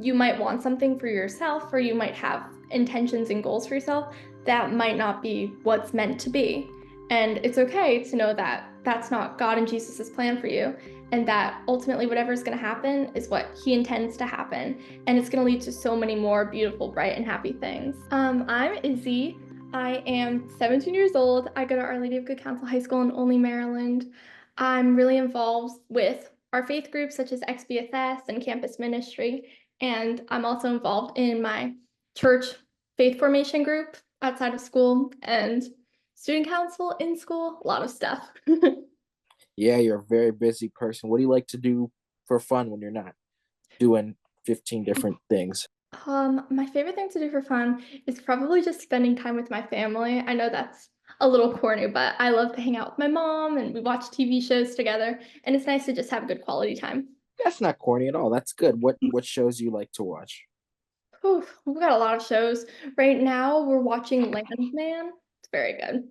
you might want something for yourself or you might have intentions and goals for yourself that might not be what's meant to be. And it's okay to know that that's not God and Jesus's plan for you, and that ultimately whatever is going to happen is what he intends to happen, and it's going to lead to so many more beautiful, bright, and happy things. I'm Izzy. I am 17 years old. I go to Our Lady of Good Counsel High School in Olney, Maryland. I'm really involved with our faith groups such as XBSS and campus ministry, and I'm also involved in my church faith formation group outside of school and student council in school, a lot of stuff. Yeah, you're a very busy person. What do you like to do for fun when you're not doing 15 different things? My favorite thing to do for fun is probably just spending time with my family. I know that's a little corny, but I love to hang out with my mom and we watch TV shows together, and it's nice to just have good quality time. That's not corny at all. That's good. What shows you like to watch? Oof, we've got a lot of shows. Right now, we're watching Landman. It's very good.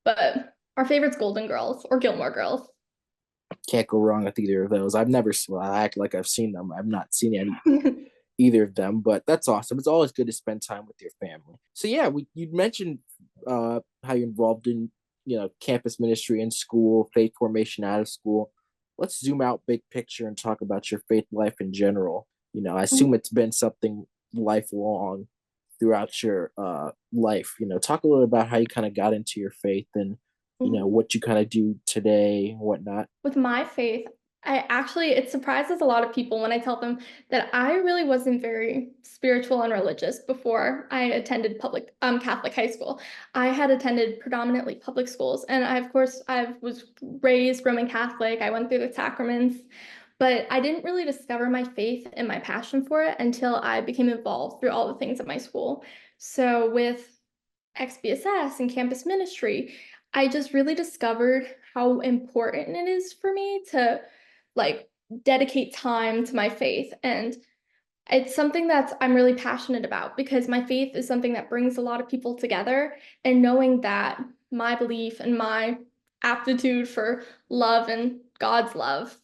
But our favorite's Golden Girls or Gilmore Girls. Can't go wrong with either of those. I've never well, I act like I've seen them. I've not seen either of them, but that's awesome. It's always good to spend time with your family. So yeah, you mentioned how you're involved in campus ministry in school, faith formation out of school. Let's zoom out big picture and talk about your faith life in general. I assume it's been something lifelong throughout your life. Talk a little about how you kind of got into your faith and what you kind of do today, whatnot. With my faith, it surprises a lot of people when I tell them that I really wasn't very spiritual and religious before I attended public Catholic high school. I had attended predominantly public schools, and I was raised Roman Catholic. I went through the sacraments, but I didn't really discover my faith and my passion for it until I became involved through all the things at my school. So with XBSS and campus ministry, I just really discovered how important it is for me to like dedicate time to my faith. And it's something that I'm really passionate about because my faith is something that brings a lot of people together. And knowing that my belief and my aptitude for love and God's love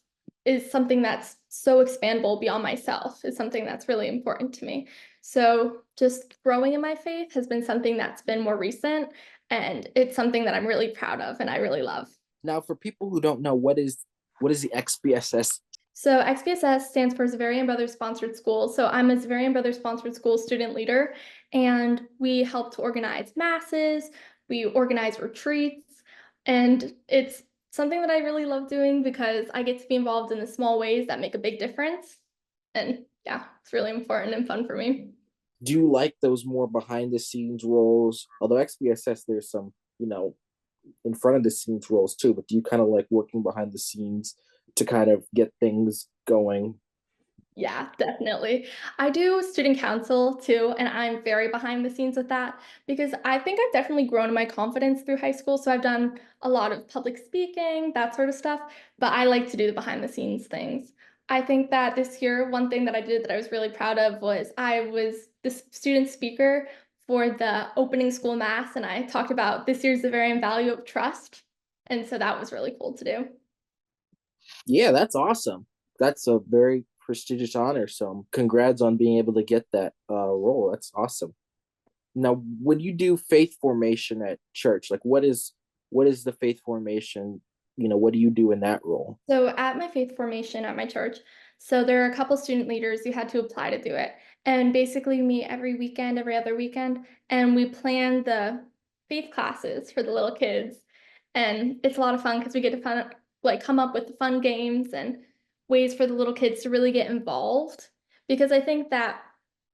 is something that's so expandable beyond myself is something that's really important to me. So just growing in my faith has been something that's been more recent, and it's something that I'm really proud of and I really love. Now, for people who don't know, what is the XBSS? So XBSS stands for Zavarian Brothers Sponsored School. So I'm a Zavarian Brothers Sponsored School student leader, and we help to organize masses, we organize retreats, and it's something that I really love doing because I get to be involved in the small ways that make a big difference. And yeah, it's really important and fun for me. Do you like those more behind the scenes roles? Although XBSS, there's some, in front of the scenes roles too, but do you kind of like working behind the scenes to kind of get things going? Yeah, definitely. I do student council too, and I'm very behind the scenes with that because I think I've definitely grown in my confidence through high school. So I've done a lot of public speaking, that sort of stuff, but I like to do the behind the scenes things. I think that this year, one thing that I did that I was really proud of was I was the student speaker for the opening school mass, and I talked about this year's the varying value of trust. And so that was really cool to do. Yeah, that's awesome. That's a very prestigious honor. So congrats on being able to get that role. That's awesome. Now, when you do faith formation at church, like what is the faith formation? What do you do in that role? So at my faith formation at my church, so there are a couple student leaders who had to apply to do it. And basically we meet every weekend, every other weekend, and we plan the faith classes for the little kids. And it's a lot of fun because we get to come up with fun games and ways for the little kids to really get involved. Because I think that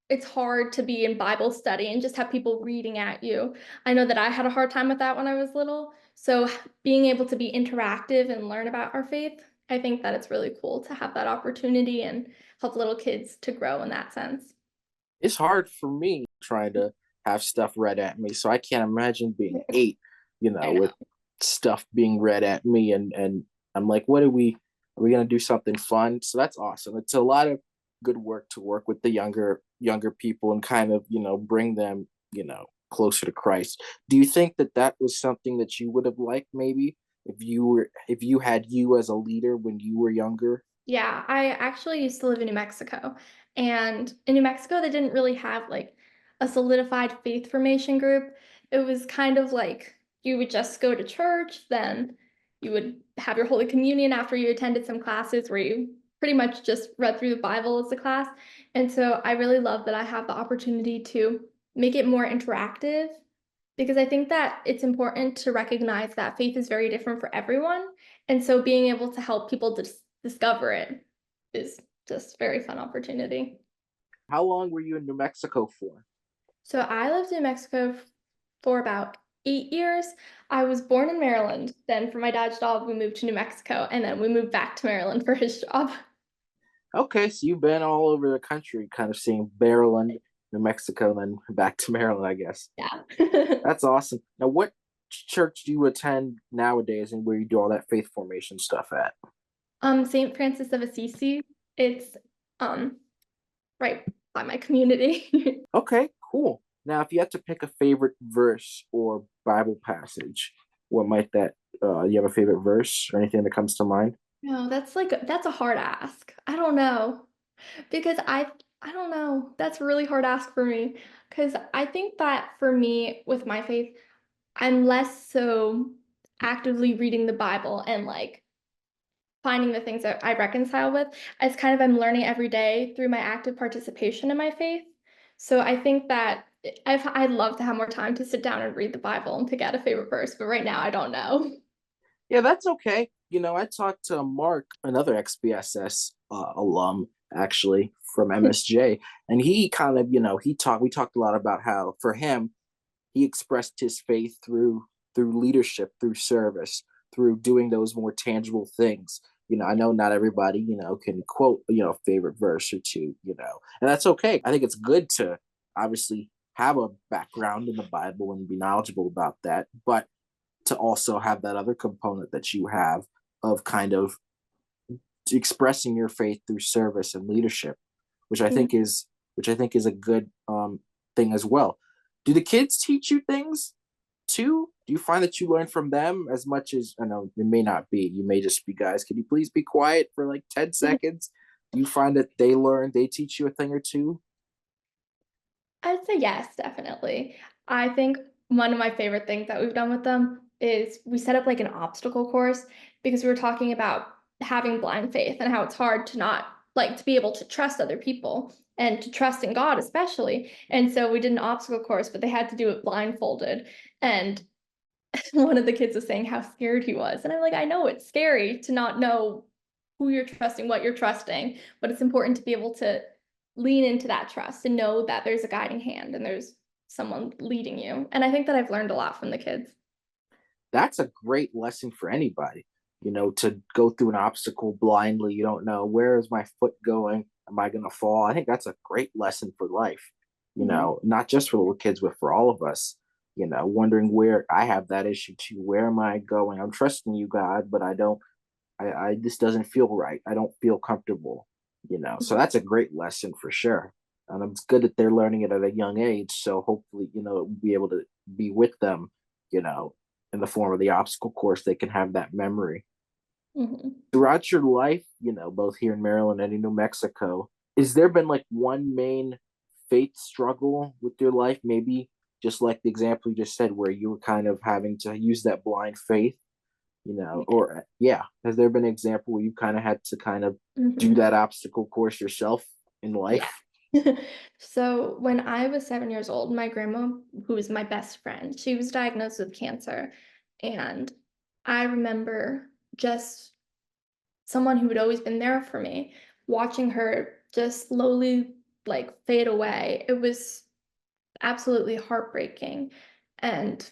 it's hard to be in Bible study and just have people reading at you. I know that I had a hard time with that when I was little. So being able to be interactive and learn about our faith, I think that it's really cool to have that opportunity and help little kids to grow in that sense. It's hard for me trying to have stuff read at me. So I can't imagine being 8, I with know. stuff being read at me and I'm like, what are we gonna do something fun? So that's awesome. It's a lot of good work to work with the younger people and kind of, bring them, closer to Christ. Do you think that that was something that you would have liked maybe if you had you as a leader when you were younger? Yeah, I actually used to live in New Mexico. And in New Mexico, they didn't really have like a solidified faith formation group. It was kind of like you would just go to church, then you would have your Holy Communion after you attended some classes where you pretty much just read through the Bible as a class. And so I really love that I have the opportunity to make it more interactive because I think that it's important to recognize that faith is very different for everyone. And so being able to help people discover it is just very fun opportunity. How long were you in New Mexico for? So I lived in Mexico for about 8 years. I was born in Maryland. Then for my dad's job, we moved to New Mexico, and then we moved back to Maryland for his job. Okay, so you've been all over the country, kind of seeing Maryland, New Mexico, then back to Maryland, I guess. Yeah. That's awesome. Now, what church do you attend nowadays, and where you do all that faith formation stuff at? St. Francis of Assisi. It's um right by my community. Okay, cool. Now, if you had to pick a favorite verse or Bible passage, what might that? You have a favorite verse or anything that comes to mind? No, that's a hard ask. I don't know. Because I don't know. That's a really hard ask for me. Because I think that for me, with my faith, I'm less so actively reading the Bible and like finding the things that I reconcile with. It's kind of I'm learning every day through my active participation in my faith. So I think that I'd love to have more time to sit down and read the Bible and to get a favorite verse, but right now I don't know. Yeah, that's okay. I talked to Mark, another XBSS alum, actually from MSJ, and he kind of, we talked a lot about how for him, he expressed his faith through leadership, through service, through doing those more tangible things. I know not everybody, can quote, a favorite verse or two, and that's okay. I think it's good to obviously have a background in the Bible and be knowledgeable about that, but to also have that other component that you have of kind of expressing your faith through service and leadership, which I Mhm. think is which I think is a good thing as well. Do the kids teach you things too? Do you find that you learn from them as much as I know it may not be? You may just be guys. Can you please be quiet for like 10 seconds? Do you find that they teach you a thing or two? I'd say yes, definitely. I think one of my favorite things that we've done with them is we set up like an obstacle course because we were talking about having blind faith and how it's hard to not like to be able to trust other people and to trust in God especially. And so we did an obstacle course, but they had to do it blindfolded. And one of the kids was saying how scared he was. And I'm like, I know it's scary to not know who you're trusting, what you're trusting, but it's important to be able to lean into that trust and know that there's a guiding hand and there's someone leading you. And I think that I've learned a lot from the kids. That's a great lesson for anybody. To go through an obstacle blindly, you don't know where is my foot going. Am I going to fall? I think that's a great lesson for life. Mhm. Not just for little kids, but for all of us. Wondering where I have that issue too. Where am I going? I'm trusting you, God, but I don't. I this doesn't feel right. I don't feel comfortable. So Mhm. that's a great lesson for sure. And it's good that they're learning it at a young age. So hopefully, we'll be able to be with them, you know, in the form of the obstacle course, they can have that memory. Mhm. Throughout your life, both here in Maryland and in New Mexico, has there been like one main faith struggle with your life? Maybe just like the example you just said, where you were kind of having to use that blind faith, or yeah, has there been an example where you kind of had to kind of do Mhm. that obstacle course yourself in Yeah. life? So when I was 7 years old, my grandma, who was my best friend, she was diagnosed with cancer. And I remember just someone who had always been there for me, watching her just slowly like fade away. It was absolutely heartbreaking. And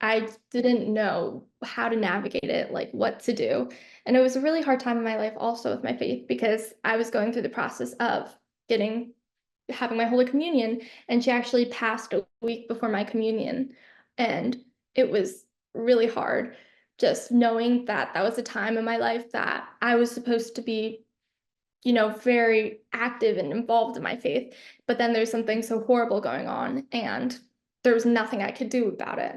I didn't know how to navigate it, like what to do. And it was a really hard time in my life also with my faith because I was going through the process of getting having my Holy Communion, and she actually passed a week before my communion. And it was really hard just knowing that that was a time in my life that I was supposed to be, very active and involved in my faith. But then there's something so horrible going on, and there was nothing I could do about it.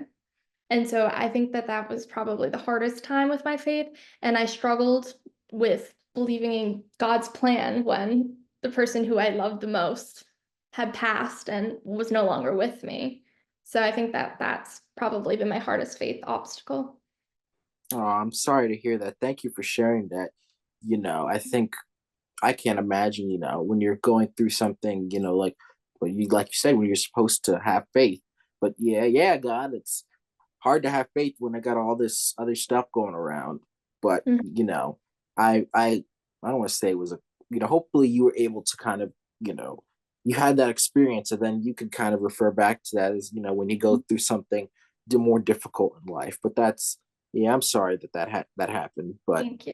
And so I think that that was probably the hardest time with my faith. And I struggled with believing in God's plan when the person who I loved the most had passed and was no longer with me. So I think that that's probably been my hardest faith obstacle. Oh, I'm sorry to hear that. Thank you for sharing that. I think I can't imagine, when you're going through something, like you said, when you're supposed to have faith. But yeah, yeah, God, it's hard to have faith when I got all this other stuff going around. But Mhm. I don't want to say it was a, hopefully you were able to kind of, you know, you had that experience, and then you could kind of refer back to that as, when you go through something more difficult in life. But that's, yeah, I'm sorry that that happened. But Thank you.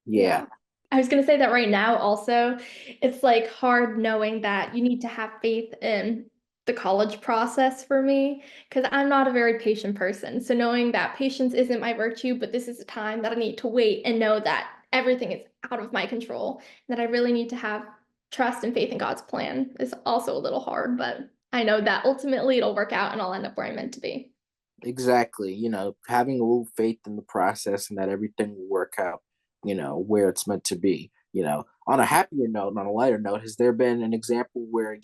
yeah, Yeah. I was gonna say that right now also, it's, like, hard knowing that you need to have faith in the college process for me, because 'cause I'm not a very patient person, so knowing that patience isn't my virtue, but this is a time that I need to wait and know that everything is out of my control, that I really need to have trust and faith in God's plan is also a little hard, but I know that ultimately it'll work out and I'll end up where I'm meant to be. exactly. Having a little faith in the process and that everything will work out, where it's meant to be. On a happier note, on a lighter note, has there been an example where,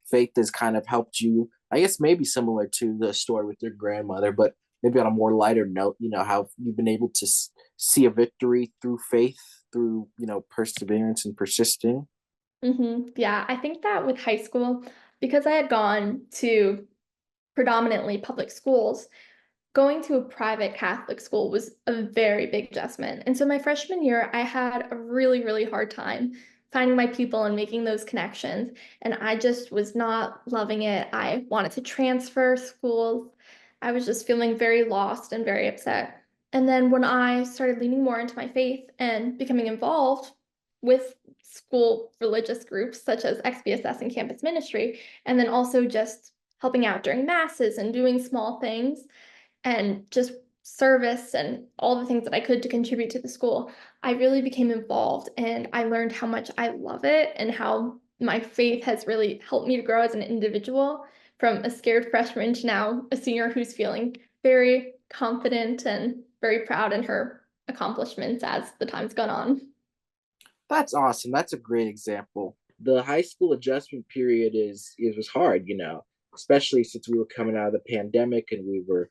faith has kind of helped you? I guess maybe similar to the story with your grandmother, but maybe on a more lighter note, how you've been able to see a victory through faith, through, perseverance and persisting. Yeah, I think that with high school, because I had gone to predominantly public schools, going to a private Catholic school was a very big adjustment. And so my freshman year, I had a really, really hard time finding my people and making those connections. And I just was not loving it. I wanted to transfer schools. I was just feeling very lost and very upset. And then when I started leaning more into my faith and becoming involved with school religious groups such as XBSS and campus ministry, and then also just helping out during masses and doing small things, and just service and all the things that I could to contribute to the school, I really became involved and I learned how much I love it and how my faith has really helped me to grow as an individual from a scared freshman to now a senior who's feeling very confident and very proud in her accomplishments as the time's gone on. That's awesome. That's a great example. The high school adjustment period is was hard, especially since we were coming out of the pandemic and we were,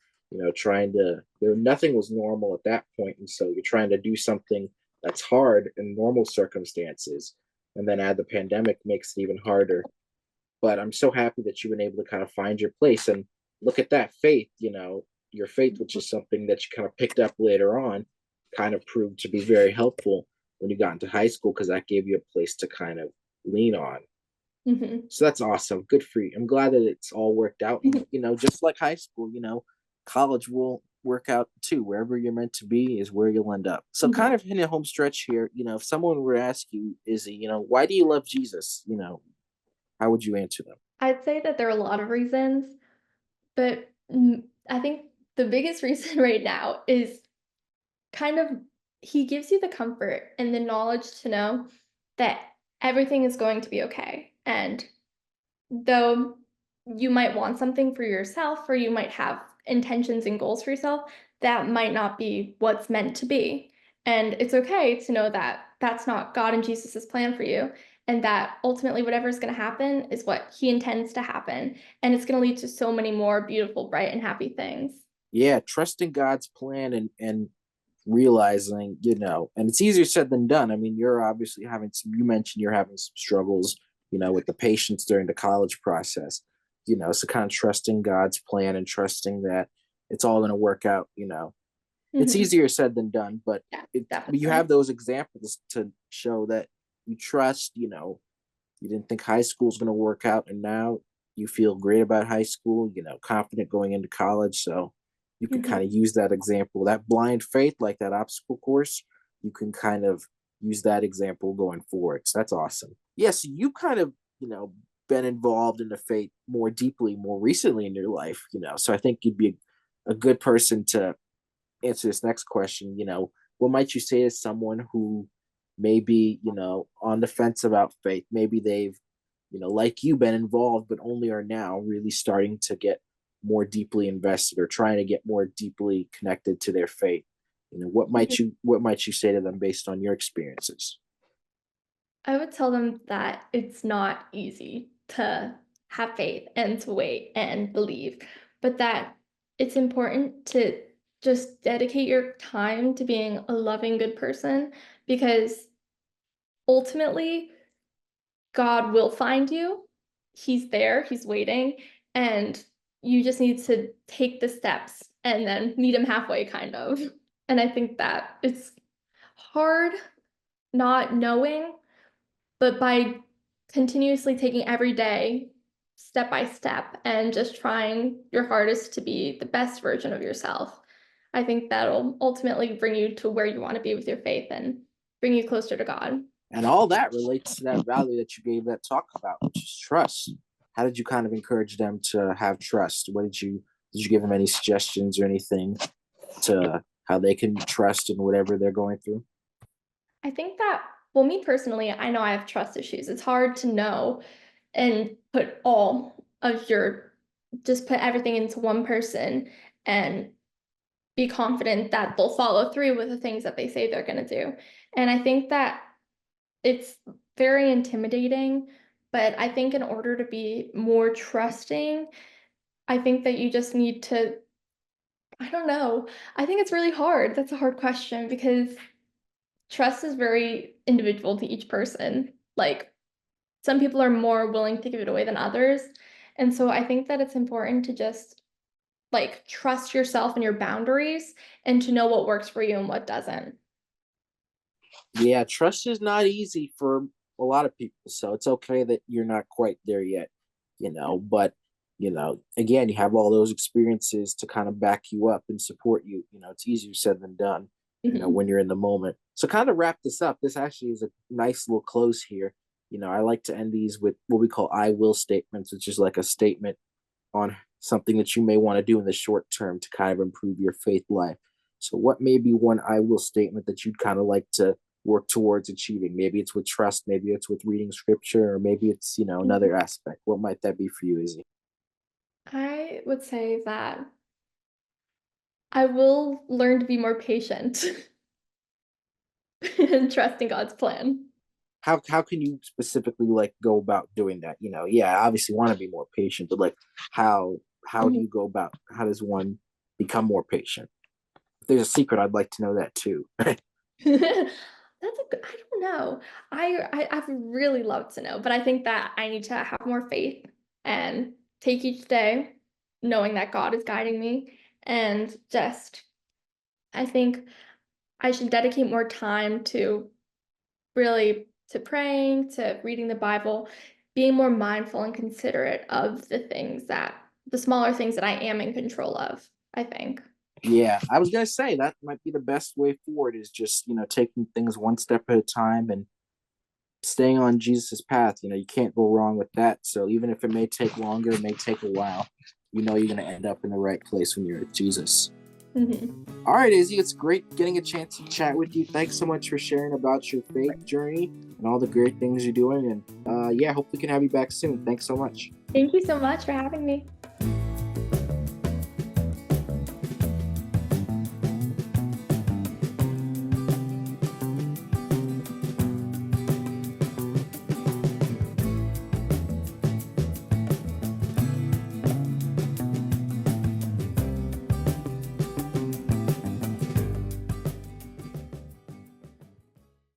trying to there nothing was normal at that point, and so you're trying to do something that's hard in normal circumstances, and then add the pandemic makes it even harder. But I'm so happy that you've been able to kind of find your place and look at that faith, your faith, which is something that you kind of picked up later on, kind of proved to be very helpful when you got into high school because that gave you a place to kind of lean on. Mhm. So that's awesome. Good for you. I'm glad that it's all worked out. And, just like high school, college will work out too. Wherever you're meant to be is where you'll end up. So, kind Mhm. of in a home stretch here, if someone were to ask you, Izzy, why do you love Jesus? How would you answer them? I'd say that there are a lot of reasons, but I think the biggest reason right now is kind of he gives you the comfort and the knowledge to know that everything is going to be okay. And though you might want something for yourself or you might have intentions and goals for yourself, that might not be what's meant to be. And it's okay to know that that's not God and Jesus's plan for you. And that ultimately, whatever is going to happen is what He intends to happen. And it's going to lead to so many more beautiful, bright, and happy things. Yeah, trusting God's plan and realizing, and it's easier said than done. I mean, you're obviously having some, you mentioned you're having some struggles, with the patients during the college process, so kind of trusting God's plan and trusting that it's all going to work out, it's Mhm. easier said than done, but Yeah, you have definitely. those examples to show that you trust, you didn't think high school was going to work out, and now you feel great about high school, confident going into college. So you can kind Mhm. of use that example, that blind faith, like that obstacle course. You can kind of use that example going forward. So that's awesome. Yes, you kind of, been involved in the faith more deeply, more recently in your life, So I think you'd be a good person to answer this next question. What might you say to someone who maybe, on the fence about faith? Maybe they've, like you, been involved, but only are now really starting to get more deeply invested or trying to get more deeply connected to their faith. What might you say to them based on your experiences? I would tell them that it's not easy to have faith and to wait and believe, but that it's important to just dedicate your time to being a loving, good person because ultimately God will find you. He's there, he's waiting, and you just need to take the steps and then meet him halfway, kind of. And I think that it's hard not knowing, but by continuously taking every day, step by step, and just trying your hardest to be the best version of yourself, I think that'll ultimately bring you to where you want to be with your faith and bring you closer to God. And all that relates to that value that you gave that talk about, which is trust. How did you kind of encourage them to have trust? Did you give them any suggestions or anything to how they can trust in whatever they're going through? I think that, well, me personally, I know I have trust issues. It's hard to know and put all of your, just put everything into one person and be confident that they'll follow through with the things that they say they're going to do. And I think that it's very intimidating, but I think in order to be more trusting, I think that you just need to, I don't know. I think it's really hard. That's a hard question because trust is very individual to each person. Like, some people are more willing to give it away than others. And so I think that it's important to just like trust yourself and your boundaries and to know what works for you and what doesn't. Yeah, trust is not easy for a lot of people. So it's okay that you're not quite there yet. But, again, you have all those experiences to kind of back you up and support you. It's easier said than done, Mhm. when you're in the moment. So kind of wrap this up. This actually is a nice little close here. I like to end these with what we call I will statements, which is like a statement on something that you may want to do in the short term to kind of improve your faith life. So, what may be one I will statement that you'd kind of like to work towards achieving? Maybe it's with trust, maybe it's with reading scripture, or maybe it's Mhm. another aspect. What might that be for you, Izzy? I would say that I will learn to be more patient and trust in God's plan. How can you specifically like go about doing that? Yeah, I obviously want to be more patient, but like how do Mhm. you go about how does one become more patient? If there's a secret, I'd like to know that too. That's a good, I don't know. I've really loved to know, but I think that I need to have more faith and take each day knowing that God is guiding me and just I think I should dedicate more time to really to praying, to reading the Bible, being more mindful and considerate of the smaller things that I am in control of, I think. Yeah, I was gonna say that might be the best way forward is just taking things one step at a time and staying on Jesus's path. You can't go wrong with that. So even if it may take longer, it may take a while, you're gonna end up in the right place when you're with Jesus. Mhm. All right, Izzy, it's great getting a chance to chat with you. Thanks so much for sharing about your faith journey and all the great things you're doing. And yeah, hope we can have you back soon. Thanks so much. Thank you so much for having me.